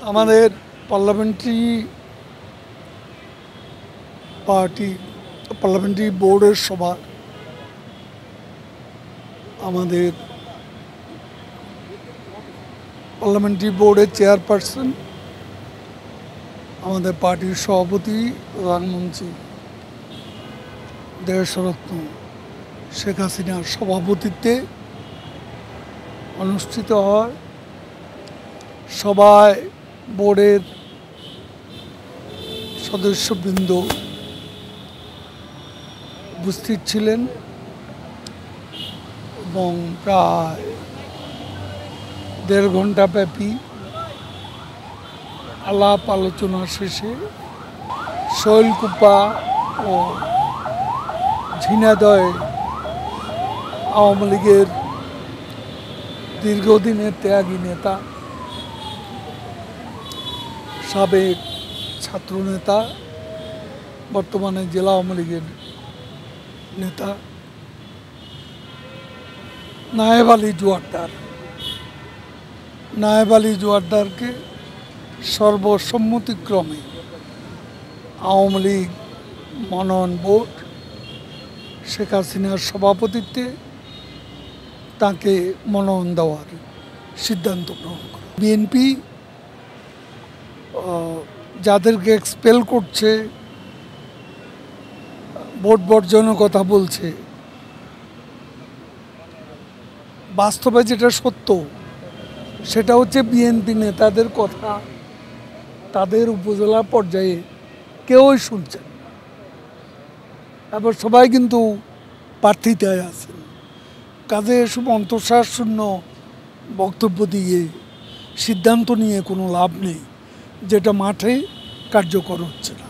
আমাদের parliamentary parliamentary বোর্ডের সভা আমাদের পার্লামেন্টারি বোর্ডের চেয়ারপারসন আমাদের পার্টির সভাপতি প্রধানমন্ত্রী দেশরত্ন শেখ হাসিনার সভাপতিত্বে অনুষ্ঠিত হয়। সভায় বোর্ডের সদস্যবৃন্দ উপস্থিত ছিলেন এবং প্রায় 1.5 ঘন্টা ব্যাপী আলাপ আলোচনা শেষে শৈলকুপা ও ঝিনাইদহে আওয়ামী লীগের দীর্ঘদিনের ত্যাগী নেতা, সাবেক ছাত্রনেতা, বর্তমানে জেলা আওয়ামী লীগের নেতা নায়েব আলী জোয়ারদারকে সর্বসম্মতিক্রমে আওয়ামী লীগ মনোনয়ন বোর্ড শেখ হাসিনার সভাপতিত্বে তাকে মনোনয়ন দেওয়ার সিদ্ধান্ত গ্রহণ করে। বিএনপি যাদেরকে এক্সপেল করছে, ভোট বর্জনের কথা বলছে, বাস্তবে যেটা সত্য সেটা হচ্ছে বিএনপি নেতাদের কথা তাদের উপজেলা পর্যায়ে কেউই শুনছেন। এবার সবাই কিন্তু প্রার্থিতায় আছেন, কাজে এসব অন্তঃসার শূন্য বক্তব্য দিয়ে সিদ্ধান্ত নিয়ে কোনো লাভ নেই, যেটা মাঠে কার্যকর হচ্ছে না।